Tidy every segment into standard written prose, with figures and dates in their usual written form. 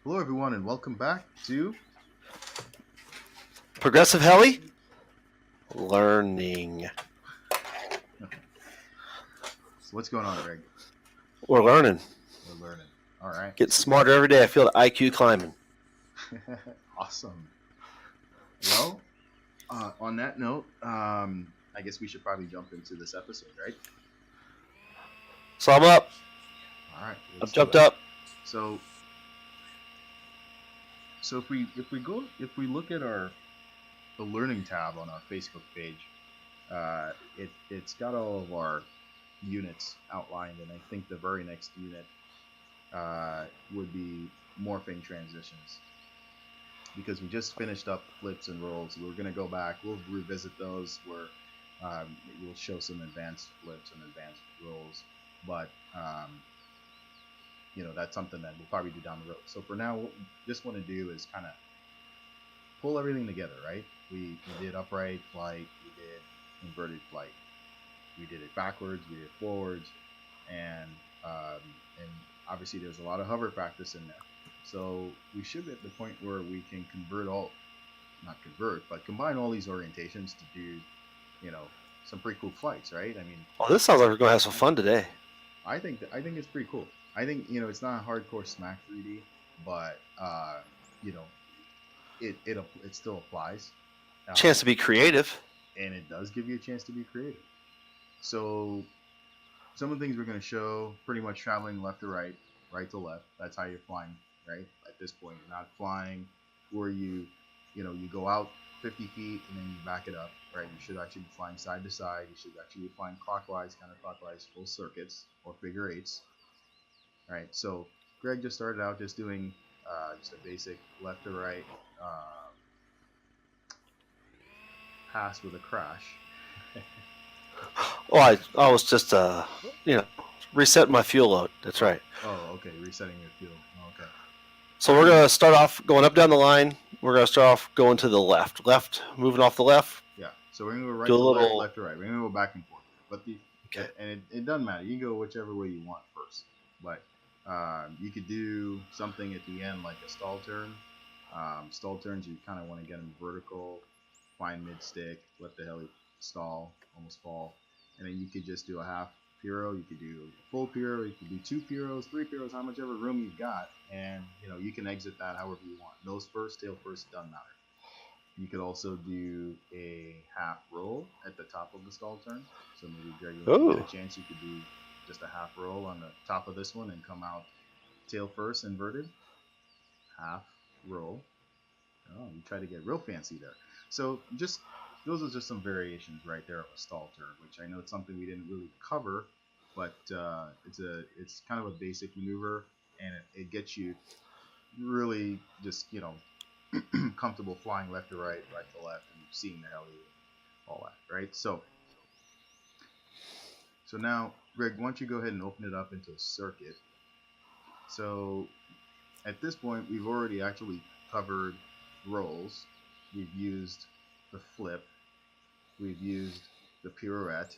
Hello, everyone, and welcome back to Progressive Heli? Learning. So what's going on, Greg? We're learning. We're learning. All right. Getting smarter every day. I feel the IQ climbing. Awesome. Well, on that note, I guess we should probably jump into this episode, right? So I'm up. All right. I've jumped up. So if we look at the learning tab on our Facebook page, it's got all of our units outlined, and I think the very next unit would be morphing transitions, because we just finished up flips and rolls. We're going to go back, we'll revisit those, where we'll show some advanced flips and advanced rolls, but that's something that we'll probably do down the road. So for now, what we just want to do is kind of pull everything together, right? We did upright flight, we did inverted flight, we did it backwards, we did it forwards, and obviously there's a lot of hover practice in there. So we should be at the point where we can combine all these orientations to do, some pretty cool flights, right? I mean, Oh, this sounds like we're going to have some fun today. I think it's pretty cool. I think, it's not a hardcore smack 3D, but it still applies. Chance to be creative. And it does give you a chance to be creative. So some of the things we're going to show, pretty much traveling left to right, right to left. That's how you're flying, right? At this point, you're not flying where you go out 50 feet and then you back it up, right? You should actually be flying side to side. You should actually be flying clockwise, counterclockwise, full circuits or figure eights, right? So Greg just started out just doing just a basic left to right pass with a crash. Oh, I was just resetting my fuel load. That's right. Oh, okay. Resetting your fuel. Okay. So we're going to start off going up down the line. We're going to start off going to the left. Moving off the left. Yeah. So we're going to go right to left to right. We're going to go back and forth. But it doesn't matter. You can go whichever way you want first. But you could do something at the end like a stall turn. Stall turns, you kind of want to get them vertical, find mid-stick, let the heli stall, almost fall. And then you could just do a half pyro, you could do a full pyro, you could do 2 pyros, 3 pyros, how much ever room you've got. And, you can exit that however you want. Nose first, tail first, doesn't matter. You could also do a half roll at the top of the stall turn. So maybe, Greg, if you get a chance, you could do just a half roll on the top of this one and come out tail first, inverted. Half roll. Oh, you try to get real fancy there. So those are just some variations right there of a stall turn, which I know it's something we didn't really cover, but it's kind of a basic maneuver, and it gets you really just comfortable flying left to right, right to left, and seeing the heli, all that, right? So now, Greg, why don't you go ahead and open it up into a circuit? So at this point, we've already actually covered rolls. We've used the flip. We've used the pirouette,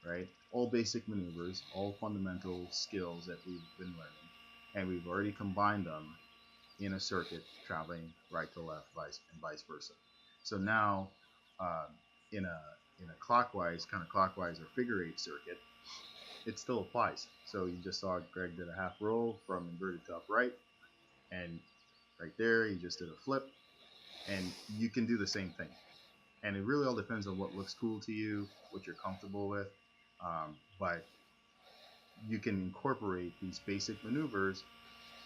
right? All basic maneuvers, all fundamental skills that we've been learning, and we've already combined them in a circuit traveling right to left, and vice versa. So now, in a clockwise, counterclockwise or figure eight circuit, it still applies. So you just saw Greg did a half roll from inverted to upright, and right there he just did a flip, and you can do the same thing. And it really all depends on what looks cool to you, what you're comfortable with, but you can incorporate these basic maneuvers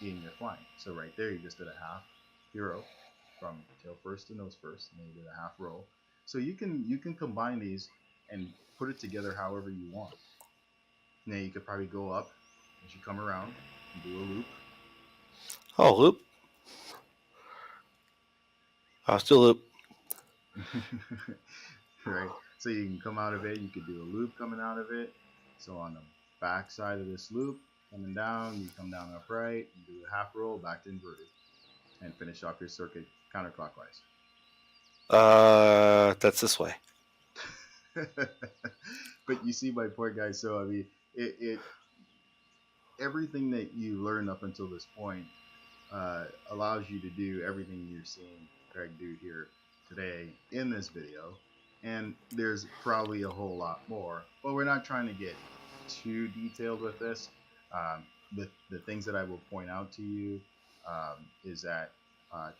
in your flying. So right there you just did a half pyro from tail first to nose first, and then you did a half roll. So you can combine these and put it together however you want. Now you could probably go up as you come around and do a loop. Oh, loop. I'll still loop. Right. So you can come out of it. You could do a loop coming out of it. So on the back side of this loop, coming down, you come down upright, you do a half roll back to inverted, and finish off your circuit counterclockwise. That's this way. But you see my point, guys. So I mean, everything that you learned up until this point allows you to do everything you're seeing Greg do here today in this video. And there's probably a whole lot more, but we're not trying to get too detailed with this. The things that I will point out to you is that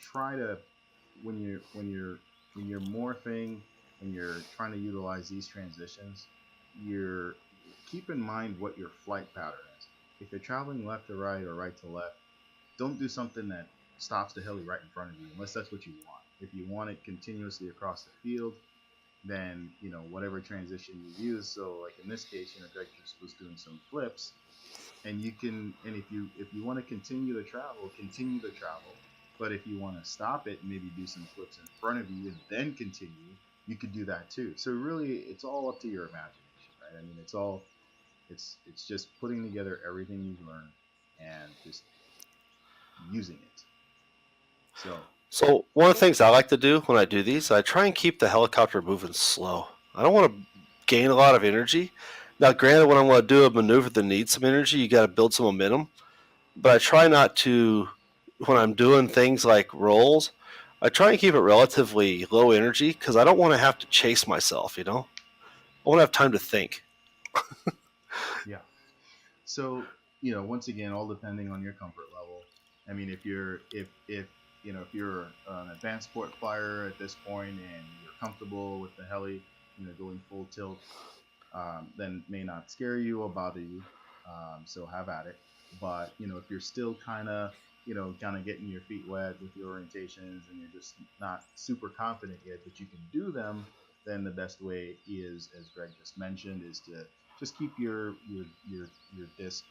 try to when you're morphing, when you're trying to utilize these transitions, you're keep in mind what your flight pattern is. If you're traveling left to right or right to left, don't do something that stops the heli right in front of you unless that's what you want. If you want it continuously across the field, then whatever transition you use. So like in this case, Greg just was doing some flips, and if you want to continue the travel, continue the travel. But if you want to stop it and maybe do some flips in front of you and then continue, you could do that too. So really, it's all up to your imagination, right? I mean, it's just putting together everything you've learned and just using it. So one of the things I like to do when I do these, I try and keep the helicopter moving slow. I don't want to gain a lot of energy. Now, granted, when I want to do a maneuver that needs some energy, you got to build some momentum. But I try not to, when I'm doing things like rolls, I try and keep it relatively low energy because I don't want to have to chase myself, I want to have time to think. Yeah. So, once again, all depending on your comfort level. I mean, if you're an advanced sport flyer at this point and you're comfortable with the heli, going full tilt, then it may not scare you or bother you. So have at it. But if you're still kind of getting your feet wet with your orientations and you're just not super confident yet that you can do them, then the best way is, as Greg just mentioned, is to just keep your disc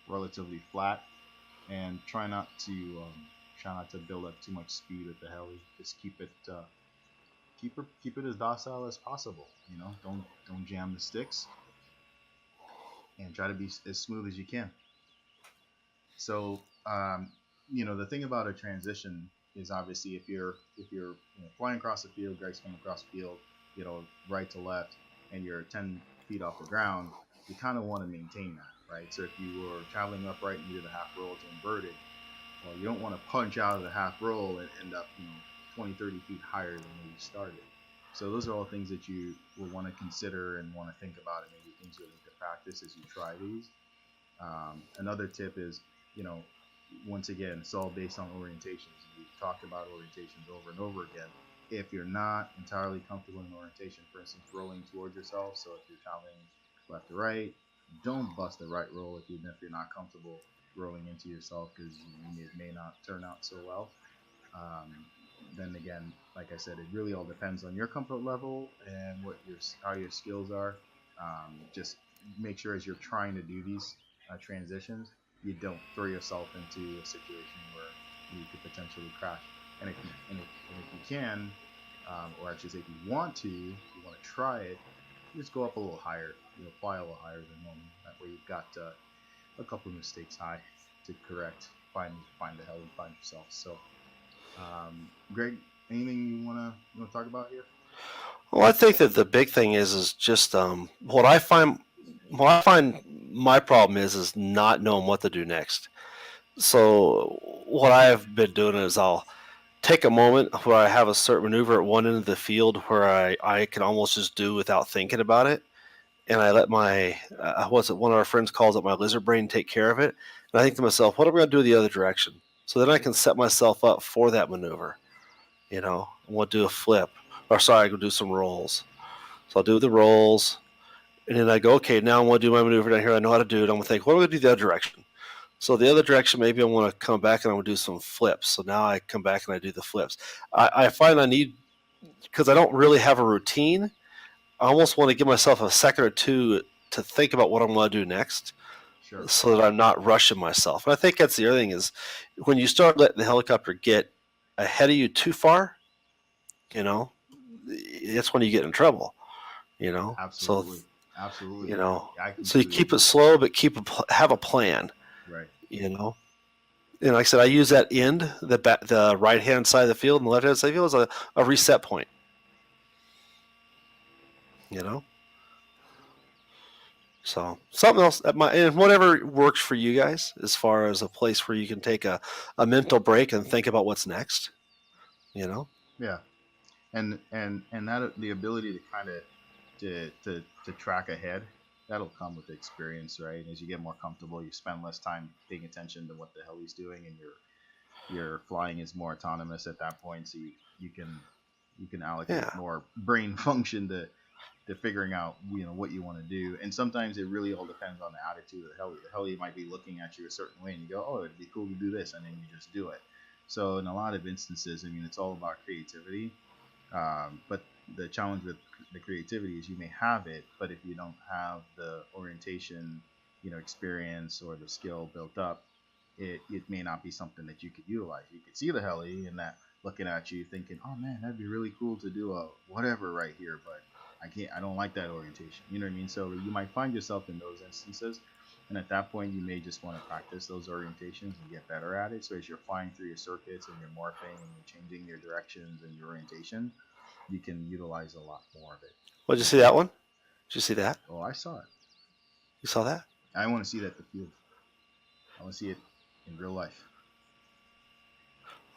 relatively flat and try not to build up too much speed with the heli. Just keep it as docile as possible. Don't jam the sticks, and try to be as smooth as you can. So the thing about a transition is obviously if you're flying across the field, Greg's coming across the field, right to left, and you're 10 feet off the ground, you kind of want to maintain that, right? So if you were traveling upright and you did a half roll to inverted, well, you don't want to punch out of the half roll and end up 20, 30 feet higher than where you started. So those are all things that you will want to consider and want to think about, and maybe things you'll need to practice as you try these. Another tip is, once again, it's all based on orientations. We've talked about orientations over and over again. If you're not entirely comfortable in orientation, for instance, rolling towards yourself, so if you're traveling left to right, don't bust the right roll if you're not comfortable rolling into yourself, because it may not turn out so well. Then again, like I said, it really all depends on your comfort level and how your skills are. Just make sure as you're trying to do these transitions, you don't throw yourself into a situation where you could potentially crash. And if you can, or I should say, if you want to try it, just go up a little higher. Fly a little higher than normal. That way you've got a couple of mistakes high to correct. Find the hell and find yourself. So, Greg, anything you want to talk about here? Well, I think that the big thing is just what I find my problem is not knowing what to do next. So what I've been doing is I'll take a moment where I have a certain maneuver at one end of the field where I can almost just do without thinking about it. And I let my, one of our friends calls it my lizard brain take care of it. And I think to myself, what am I going to do the other direction? So then I can set myself up for that maneuver. I want to do a flip. Or sorry, I can do some rolls. So I'll do the rolls. And then I go, okay, now I want to do my maneuver down here. I know how to do it. I'm going to think, what am I going to do the other direction? So the other direction, maybe I want to come back and I want to do some flips. So now I come back and I do the flips. I find I need, because I don't really have a routine, I almost want to give myself a second or two to think about what I'm going to do next. Sure. So that I'm not rushing myself. And I think that's the other thing is when you start letting the helicopter get ahead of you too far, that's when you get in trouble, Absolutely. So, Absolutely. So you keep it slow, but have a plan, right. And like I said, I use that end, the right-hand side of the field and the left-hand side of the field as a reset point, So something else and whatever works for you guys, as far as a place where you can take a mental break and think about what's next. You know. Yeah, and that the ability to kind of to track ahead, that'll come with experience, right? As you get more comfortable, you spend less time paying attention to what the hell he's doing, and your flying is more autonomous at that point. So you can allocate Yeah. more brain function to figuring out what you want to do. And sometimes it really all depends on the attitude of the heli. The heli might be looking at you a certain way, and you go, "Oh, it'd be cool to do this," and then you just do it. So in a lot of instances, I mean, it's all about creativity. But the challenge with the creativity is you may have it, but if you don't have the orientation, experience or the skill built up, it may not be something that you could utilize. You could see the heli and that looking at you thinking, "Oh man, that'd be really cool to do a whatever right here," but I don't like that orientation. You know what I mean? So you might find yourself in those instances. And at that point, you may just want to practice those orientations and get better at it. So as you're flying through your circuits and you're morphing and you're changing your directions and your orientation, you can utilize a lot more of it. Well, did you see that one? Did you see that? Oh, I saw it. You saw that? I want to see that in the field. I want to see it in real life.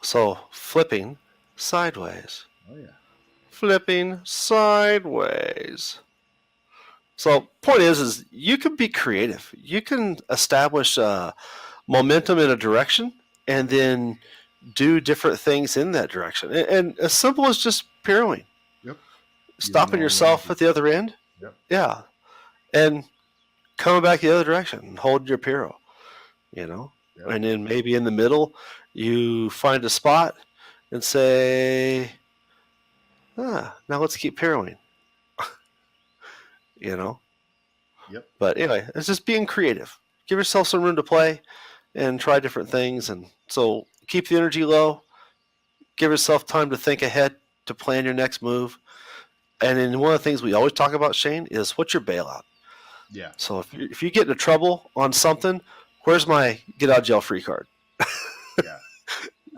So flipping sideways. Oh yeah. Flipping sideways. So point is you can be creative. You can establish momentum in a direction and then do different things in that direction. And as simple as just pirouing. Yep. Stopping yourself at the other end. Yep. Yeah. And coming back the other direction and holding your piro. Yep. And then maybe in the middle you find a spot and say, now let's keep pirouing. Yep. But anyway, it's just being creative. Give yourself some room to play and try different things. And so keep the energy low. Give yourself time to think ahead, to plan your next move. And then one of the things we always talk about, Shane, is what's your bailout? Yeah. So if you get into trouble on something, where's my get out of jail free card? Yeah.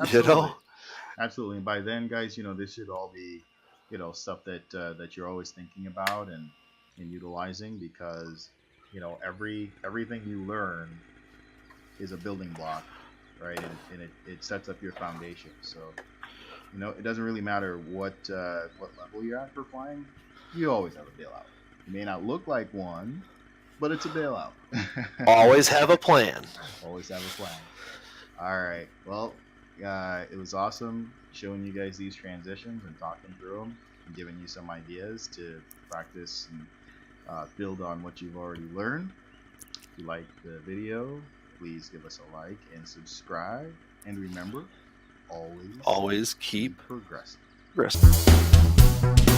Absolutely. Absolutely. And by then, guys, this should all be, stuff that you're always thinking about and utilizing, because everything you learn is a building block, right? And it sets up your foundation. So it doesn't really matter what level you're at for flying. You always have a bailout. It may not look like one, but it's a bailout. Always have a plan. Always have a plan. All right. Well, it was awesome showing you guys these transitions and talking through them and giving you some ideas to practice and build on what you've already learned. If you like the video, please give us a like and subscribe. And remember, always keep progressing. Progressing.